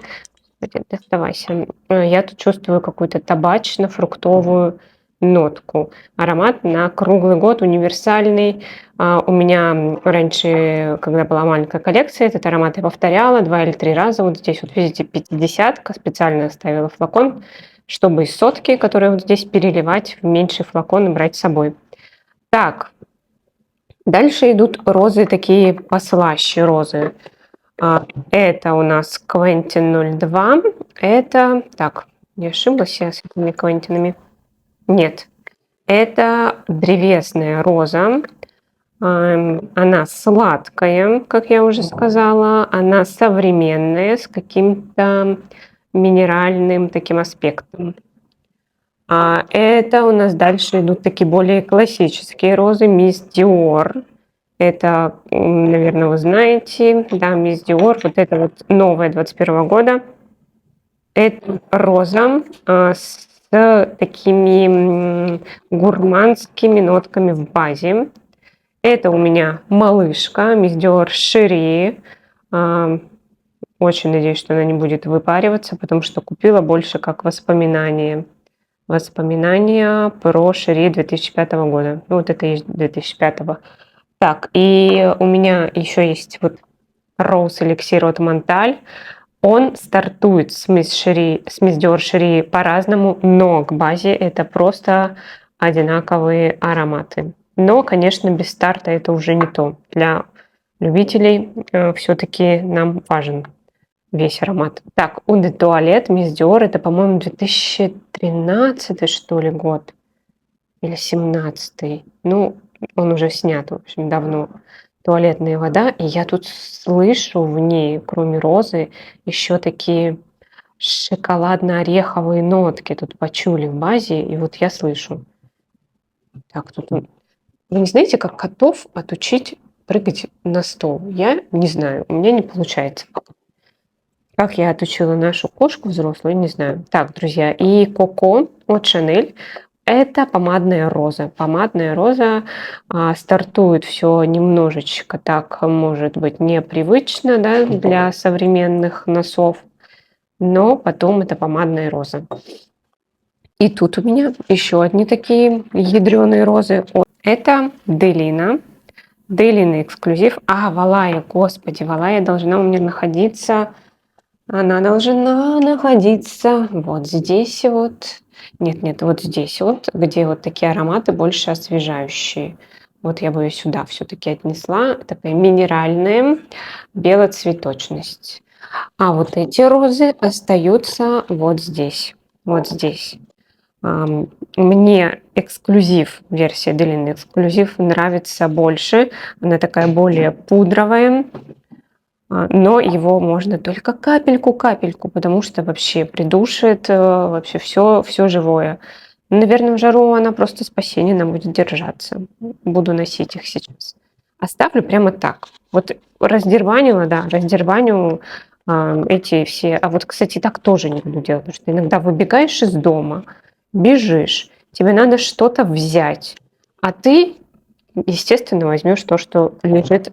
Доставайся. Я тут чувствую какую-то табачно-фруктовую нотку. Аромат на круглый год, универсальный. У меня раньше, когда была маленькая коллекция, этот аромат я повторяла 2 или 3 раза. Вот здесь вот видите 50-ка, специально оставила флакон, чтобы из сотки, которые вот здесь, переливать в меньший флакон и брать с собой. Так, дальше идут розы такие послаще розы. Это у нас Квентин 02. Это... Так, не ошиблась я с этими Квентинами? Нет. Это древесная роза. Она сладкая, как я уже сказала. Она современная, с каким-то минеральным таким аспектом. Это у нас дальше идут такие более классические розы. Мисс Диор. Это, наверное, вы знаете, да, Мисс Диор. Вот это вот новая 21 года. Это роза с такими гурманскими нотками в базе. Это у меня малышка, Мисс Диор Шери. Очень надеюсь, что она не будет выпариваться, потому что купила больше как воспоминание. Воспоминания про Шери 2005 года. Ну, вот это и 2005. Так, и у меня еще есть вот Rose эликсир от Монталь. Он стартует с Мисс Диор Шери по-разному, но к базе это просто одинаковые ароматы. Но, конечно, без старта это уже не то. Для любителей все-таки нам важен весь аромат. Так, Eau de Toilette Мисс Диор, это, по-моему, 2013 что ли год или 17. Ну, он уже снят, в общем, давно. Туалетная вода, и я тут слышу в ней, кроме розы, еще такие шоколадно-ореховые нотки тут почули в базе, и вот я слышу. Так, тут... Вы не знаете, как котов отучить прыгать на стол? Я не знаю, у меня не получается. Как я отучила нашу кошку взрослую, не знаю. Так, друзья, и Коко от Шанель. Это помадная роза. Помадная роза стартует все немножечко так, может быть, непривычно, да, для современных носов, но потом это помадная роза. И тут у меня еще одни такие ядреные розы. Это Делина. Делина эксклюзив. Валая, господи, Валая должна у меня находиться... Она должна находиться вот здесь вот. Нет, вот здесь вот, где вот такие ароматы больше освежающие. Вот я бы ее сюда все-таки отнесла. Такая минеральная белоцветочность. Вот эти розы остаются вот здесь. Вот здесь. Мне эксклюзив, версия Делины эксклюзив нравится больше. Она такая более пудровая. Но его можно только капельку, потому что вообще придушит вообще все живое. Наверное, в жару она просто спасение нам будет держаться. Буду носить их сейчас. Оставлю прямо так. Вот раздербанила, да, раздербаню эти все. Вот, кстати, так тоже не буду делать, потому что иногда выбегаешь из дома, бежишь, тебе надо что-то взять, а ты, естественно, возьмешь то, что лежит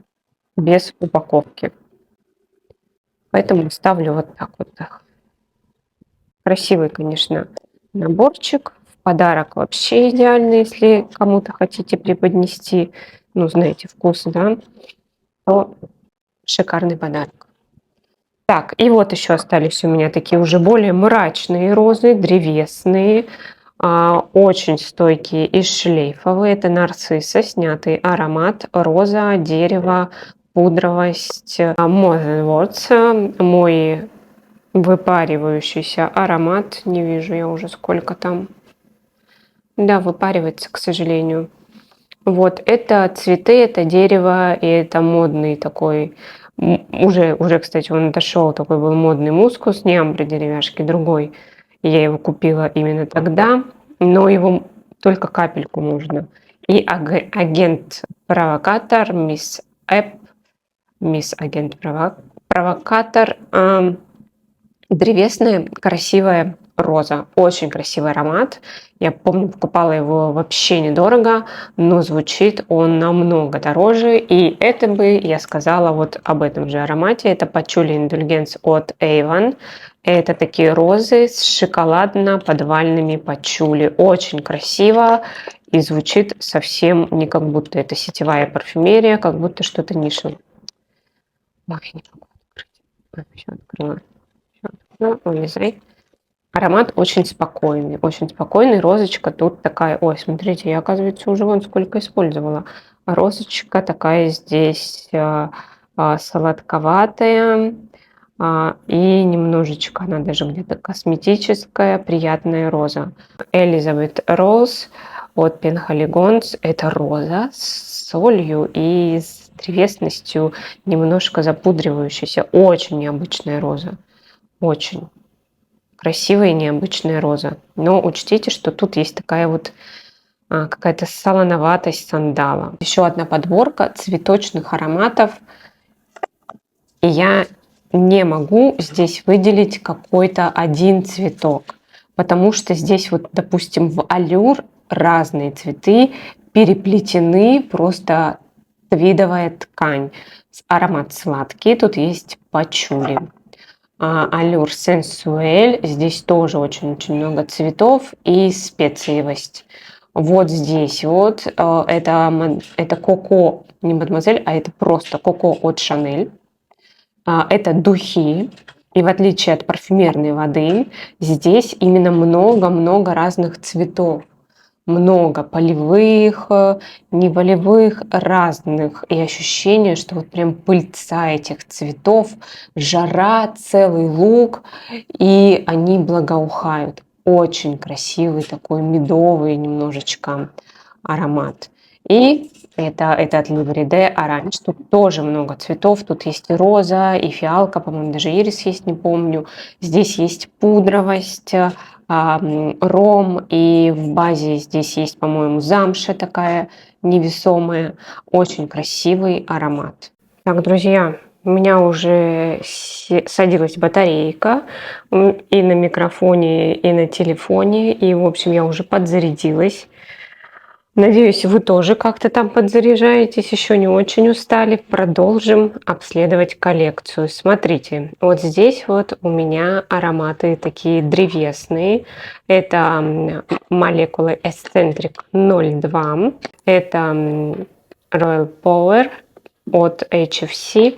без упаковки. Поэтому ставлю вот так вот. Красивый, конечно, наборчик. В подарок вообще идеально, если кому-то хотите преподнести, ну, знаете, вкус, да, то шикарный подарок. Так, и вот еще остались у меня такие уже более мрачные розы, древесные, очень стойкие и шлейфовые. Это нарцисса, снятый аромат, роза, дерево, пудровость. Mother's Words, мой выпаривающийся аромат. Не вижу я уже сколько там. Да, выпаривается, к сожалению. Вот, это цветы, это дерево, и это модный такой, уже, кстати, он дошел, такой был модный мускус, не амбра деревяшки, другой. Я его купила именно тогда, но его только капельку нужно. И агент-провокатор, мисс агент-провокатор, древесная красивая роза. Очень красивый аромат. Я помню, покупала его вообще недорого, но звучит он намного дороже. И это бы я сказала вот об этом же аромате. Это Patchouli Indulgence от Avon. Это такие розы с шоколадно-подвальными пачули. Очень красиво и звучит совсем не как будто это сетевая парфюмерия, как будто что-то нишевое. Ой, не могу открыть. Все открыла. Ну, вылезай. Аромат очень спокойный. Розочка тут такая, ой, смотрите, я, оказывается, уже вон сколько использовала. Розочка такая здесь сладковатая, и немножечко она даже где-то косметическая, приятная роза. Elizabeth Rose от Penhaligon's. Это роза с солью и с древесностью, немножко запудривающаяся. Очень необычная роза. Очень красивая и необычная роза. Но учтите, что тут есть такая вот какая-то солоноватость сандала. Еще одна подборка цветочных ароматов. И я не могу здесь выделить какой-то один цветок, потому что здесь вот, допустим, в Allure разные цветы переплетены, просто твидовая ткань. Аромат сладкий, тут есть пачули. Allure Sensuelle, здесь тоже очень-очень много цветов и специевость. Вот здесь вот это Коко, не мадемуазель, а это просто Коко от Chanel. Это духи, и в отличие от парфюмерной воды, здесь именно много-много разных цветов. Много полевых, неполевых, разных. И ощущение, что вот прям пыльца этих цветов, жара, целый луг, и они благоухают. Очень красивый такой медовый немножечко аромат. И это от Livre оранж. Тут тоже много цветов. Тут есть и роза, и фиалка, по-моему, даже ирис есть, не помню. Здесь есть пудровость, ром, и в базе здесь есть, по-моему, замша такая невесомая. Очень красивый аромат. Так, друзья, у меня уже садилась батарейка и на микрофоне, и на телефоне. И, в общем, я уже подзарядилась. Надеюсь, вы тоже как-то там подзаряжаетесь, еще не очень устали. Продолжим обследовать коллекцию. Смотрите, вот здесь вот у меня ароматы такие древесные. Это молекулы Eccentric 02. Это Royal Power от HFC.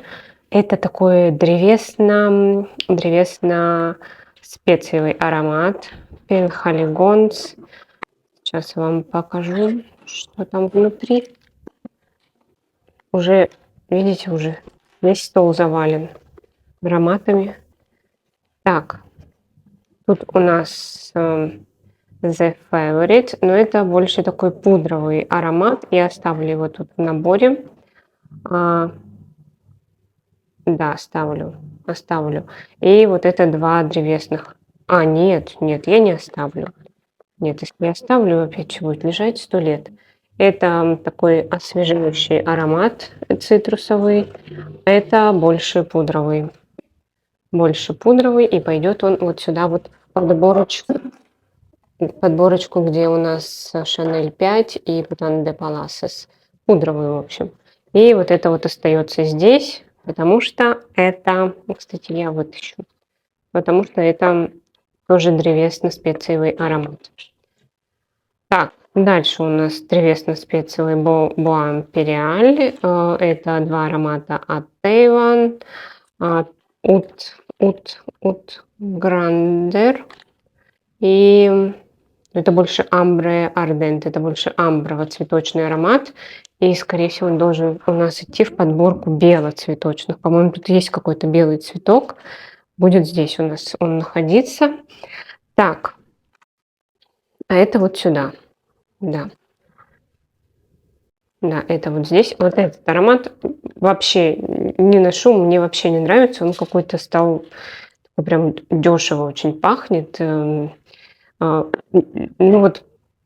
Это такой древесно-специевый аромат. Penhaligon's. Сейчас я вам покажу, что там внутри. Уже, видите, уже весь стол завален ароматами. Так, тут у нас The Favorite, но это больше такой пудровый аромат. Я оставлю его тут в наборе. Да, оставлю. И вот это два древесных. Нет, я не оставлю. Нет, если я оставлю, опять будет лежать 100 лет. Это такой освежающий аромат цитрусовый. Это больше пудровый. И пойдет он вот сюда вот в подборочку, где у нас Chanel 5 и Bouton de Palaces. Пудровый, в общем. И вот это вот остается здесь, потому что это, кстати, я вытащу, потому что это тоже древесно-специевый аромат. Так, дальше у нас древесно-специевый Bois Imperial. Это два аромата от Avon. Ut Grandeur. И это больше амбре ардент, это больше амброво-цветочный аромат. И, скорее всего, он должен у нас идти в подборку белоцветочных. По-моему, тут есть какой-то белый цветок. Будет здесь у нас он находиться. Так, а это вот сюда. Да, да, это вот здесь. Вот этот аромат вообще не ношу, мне вообще не нравится. Он какой-то стал такой прям дешево очень пахнет. Ну вот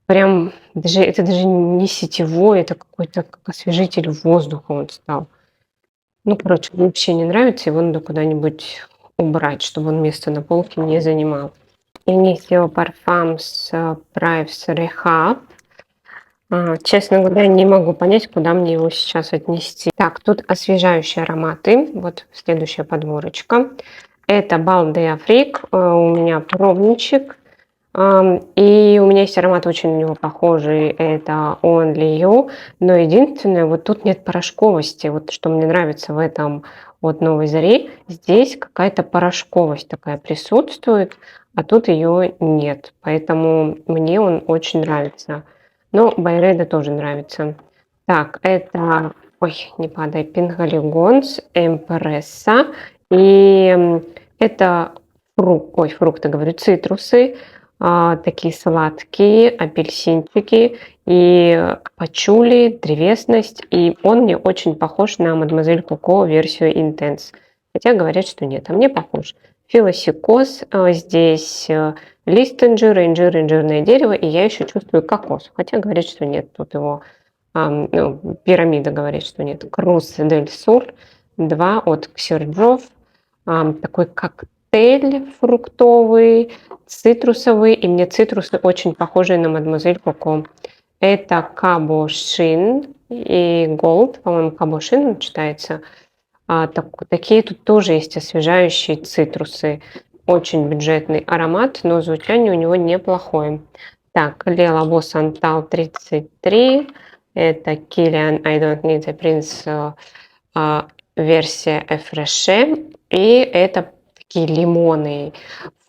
прям даже это даже не сетевой, это какой-то как освежитель воздуха он стал. Ну, короче, вообще не нравится, его надо куда-нибудь убрать, чтобы он место на полке не занимал. Initio Parfums Price Rehab. Честно говоря, не могу понять, куда мне его сейчас отнести. Так, тут освежающие ароматы. Вот следующая подборочка. Это Bal de Afrique. У меня пробничек. И у меня есть аромат очень на него похожий. Это Only You. Но единственное, вот тут нет порошковости. Вот что мне нравится в этом от Новой Зари. Здесь какая-то порошковость такая присутствует, а тут ее нет. Поэтому мне он очень нравится. Но Байреда тоже нравится. Так, это, ой, не падай, Пингалигонс, Эмпресса. И это фрукты, говорю, цитрусы, такие сладкие, апельсинчики и пачули, древесность. И он мне очень похож на Мадемуазель Коко версию Intense. Хотя говорят, что нет, а мне похож. Филосикоз, здесь лист инжира, инжирное дерево, и я еще чувствую кокос. Хотя говорят, что нет, тут его пирамида говорит, что нет. Крус дель Сур 2 от Ксерджов. Такой коктейль фруктовый, цитрусовый, и мне цитрусы очень похожие на Мадемуазель Коко. Это Кабошин и Голд, по-моему, Кабошин читается. Такие тут тоже есть освежающие цитрусы. Очень бюджетный аромат, но звучание у него неплохое. Так, Le Labo Santal 33. Это Kilian I Don't Need a Prince версия Effresh. И это такие лимоны,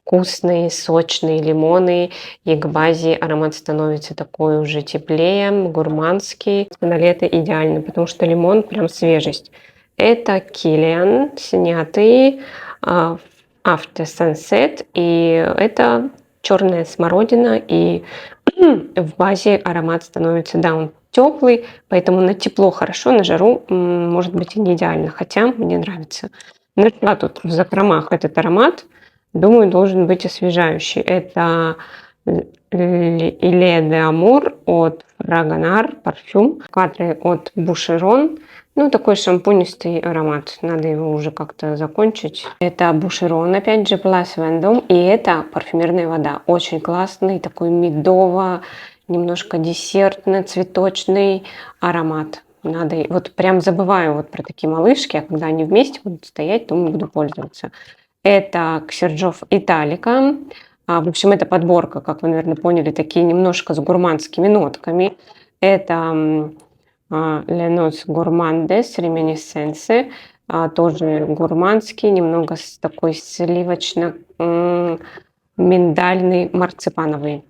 вкусные, сочные лимоны. И к базе аромат становится такой уже теплее, гурманский. На лето идеально, потому что лимон прям свежесть. Это Kilian, снятый After Sunset. И это черная смородина. И в базе аромат становится, да, он теплый, поэтому на тепло хорошо, на жару может быть и не идеально, хотя мне нравится. Нашла тут в закромах этот аромат, думаю, должен быть освежающий. Это Ile de Amour от Fragonard парфюм, кадры от Boucheron. Ну, такой шампунистый аромат. Надо его уже как-то закончить. Это Boucheron, опять же, Place Vendôme. И это парфюмерная вода. Очень классный, такой медово, немножко десертно-цветочный аромат. Надо, вот прям забываю вот про такие малышки, а когда они вместе будут стоять, то буду пользоваться. Это Ксерджов Италика. В общем, это подборка, как вы, наверное, поняли, такие немножко с гурманскими нотками. Это Le Notes Gourmandes Reminiscence, тоже гурманский, немного такой сливочно-миндальный, марципановый.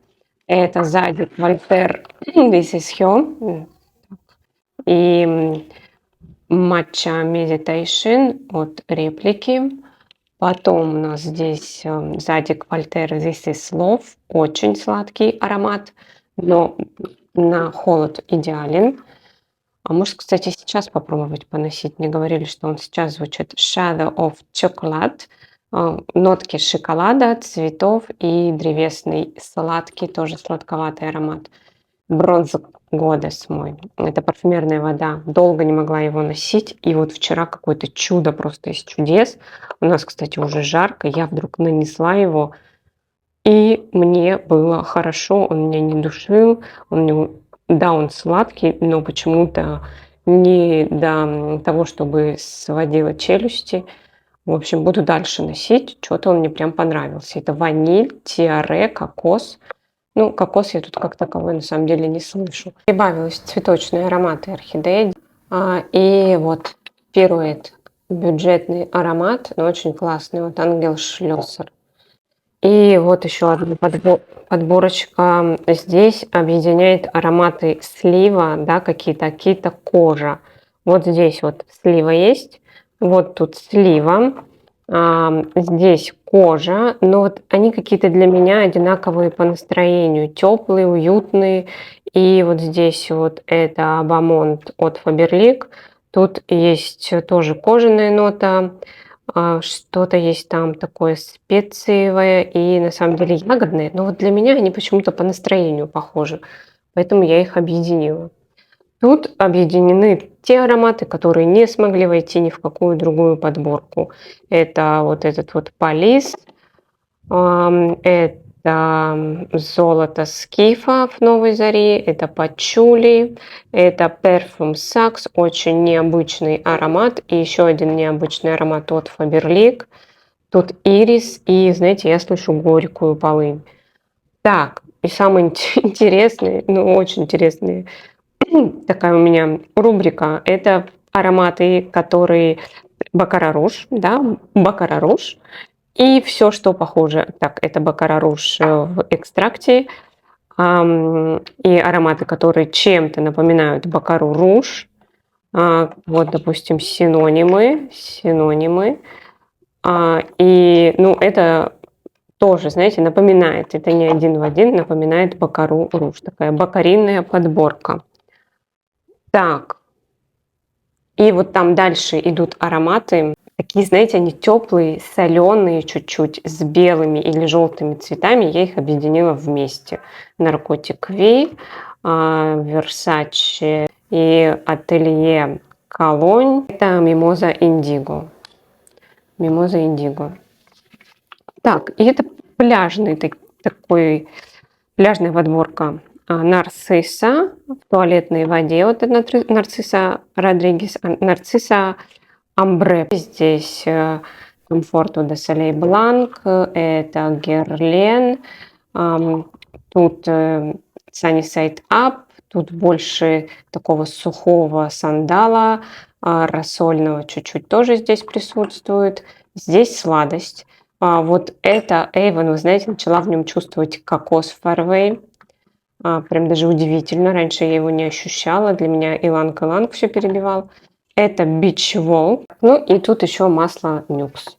Это сзади Вольтер This is Home и Matcha Meditation от реплики. Потом у нас здесь сзади Вольтер This is Love, очень сладкий аромат, но на холод идеален. А может, кстати, сейчас попробовать поносить. Мне говорили, что он сейчас звучит Shadow of Chocolate. Нотки шоколада, цветов и древесный сладкий, тоже сладковатый аромат. Бронз Goddess мой. Это парфюмерная вода. Долго не могла его носить. И вот вчера какое-то чудо просто из чудес. У нас, кстати, уже жарко. Я вдруг нанесла его. И мне было хорошо. Он меня не душил. Да, он сладкий, но почему-то не до того, чтобы сводила челюсти. В общем, буду дальше носить. Что-то он мне прям понравился. Это ваниль, тиаре, кокос. Ну, кокос я тут как таковой на самом деле не слышу. Прибавилось цветочные ароматы орхидеи. И вот пируэт. Бюджетный аромат, но очень классный. Вот Ангел Шлёссер. И вот еще одна подборочка. Здесь объединяет ароматы слива, да, какие-то кожа. Вот здесь вот слива есть. Вот тут слива. Здесь кожа, но вот они какие-то для меня одинаковые по настроению, теплые, уютные. И вот здесь вот это Бамонт от Faberlic. Тут есть тоже кожаная нота, что-то есть там такое специевое и на самом деле ягодное. Но вот для меня они почему-то по настроению похожи, поэтому я их объединила. Тут объединены те ароматы, которые не смогли войти ни в какую другую подборку. Это вот этот вот Полис, это золото скифов Новой Зари, это пачули, это Perfume Sax, очень необычный аромат. И еще один необычный аромат от Faberlic. Тут ирис и, знаете, я слышу горькую полынь. Так, и самый интересный, ну очень интересный, такая у меня рубрика. Это ароматы, которые Баккара Руж, да, Баккара Руж. И все, что похоже. Так, это Баккара Руж в экстракте. И ароматы, которые чем-то напоминают Баккару Руж. Вот, допустим, синонимы. И, ну, это тоже, знаете, напоминает, это не один в один, напоминает Баккару Руж. Такая баккаринная подборка. Так, и вот там дальше идут ароматы. Такие, знаете, они теплые, соленые чуть-чуть, с белыми или желтыми цветами. Я их объединила вместе. Наркотик Ви, Versace и Atelier Cologne. Это Мимоза Индиго. Мимоза Индиго. Так, и это пляжный такой, пляжная подборка Нарцисса в туалетной воде. Вот это Нарцисса Родригес, Нарцисса Амбре. Здесь Комфорту де Солей Бланк, это Герлен, тут Sunny Side Up, тут больше такого сухого сандала, рассольного чуть-чуть тоже здесь присутствует. Здесь сладость. Вот это Avon, вы знаете, начала в нем чувствовать кокос Fairway. Прям даже удивительно. Раньше я его не ощущала. Для меня иланг все перебивал. Это Beach Wall. Ну и тут еще масло Нюкс.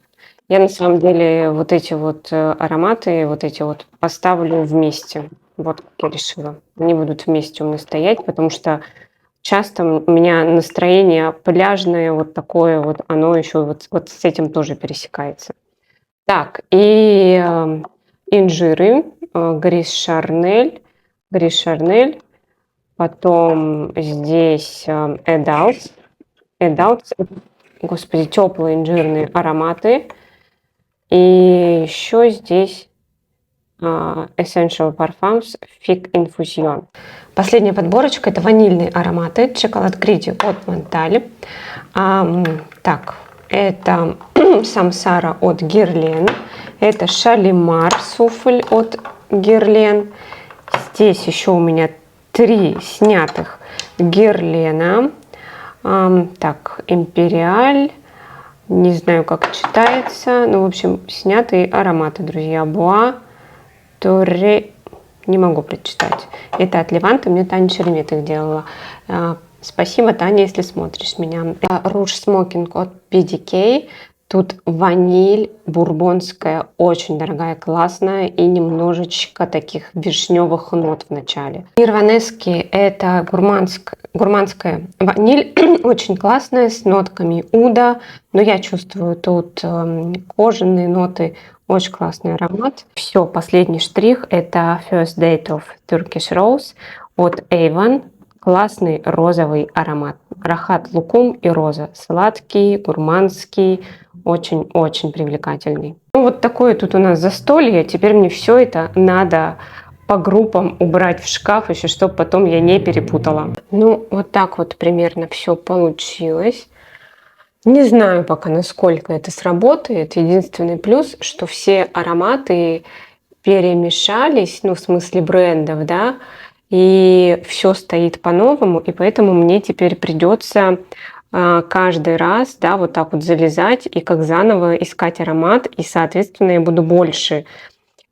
Я на самом деле вот эти вот ароматы, вот эти вот поставлю вместе. Вот как я решила. Они будут вместе у меня стоять, потому что часто у меня настроение пляжное, вот такое вот, оно еще вот с этим тоже пересекается. Так, и инжиры, Грис Шарнель, потом здесь Adults, господи, теплые инжирные ароматы, и еще здесь Essential Parfums Fig Infusion. Последняя подборочка — это ванильные ароматы, Chocolate Griddy от Монтале. Так, это Самсара от Герлен, это Шалимар Суфль от Герлен. Здесь еще у меня 3 снятых Герлена. Так, Империаль, не знаю, как читается, ну, в общем, снятые ароматы, друзья. Буа, Торе, не могу прочитать. Это от Леванта, мне Таня Шеремет их делала. Спасибо, Таня, если смотришь меня. Руж Смокинг от PDK. Тут ваниль бурбонская, очень дорогая, классная, и немножечко таких вишневых нот в начале. Нирванески — это гурманская ваниль, очень классная, с нотками уда, но я чувствую тут кожаные ноты, очень классный аромат. Все, последний штрих — это First Date of Turkish Rose от Avon. Классный розовый аромат. Рахат лукум и роза. Сладкий, гурманский, очень-очень привлекательный. Ну, вот такое тут у нас застолье. Теперь мне все это надо по группам убрать в шкаф, еще чтобы потом я не перепутала. Ну, вот так вот примерно все получилось. Не знаю пока, насколько это сработает. Единственный плюс, что все ароматы перемешались, ну, в смысле брендов, да, и все стоит по-новому, и поэтому мне теперь придется каждый раз, да, вот так вот залезать и как заново искать аромат, и, соответственно, я буду больше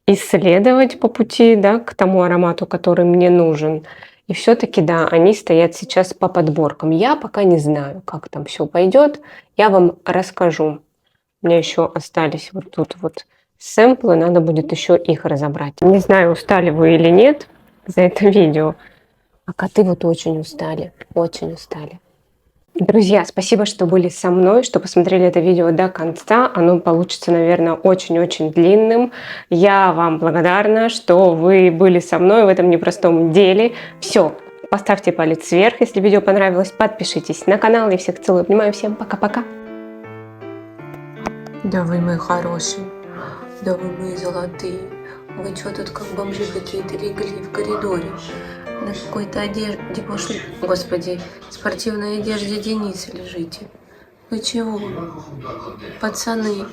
исследовать по пути, да, к тому аромату, который мне нужен. И все-таки, да, они стоят сейчас по подборкам. Я пока не знаю, как там все пойдет. Я вам расскажу У меня еще остались вот тут вот сэмплы, надо будет еще их разобрать. Не знаю, устали вы или нет за это видео, а коты вот очень устали, очень устали. Друзья, спасибо, что были со мной, что посмотрели это видео до конца. Оно получится, наверное, очень-очень длинным. Я вам благодарна, что вы были со мной в этом непростом деле. Все, поставьте палец вверх, если видео понравилось. Подпишитесь на канал. Я всех целую, обнимаю. Всем пока-пока. Да вы мои хорошие, да вы мои золотые. Вы что тут как бомжи какие-то легли в коридоре? На какой-то одежде пошли, господи, спортивной одежде Дениса лежите. Вы чего, пацаны?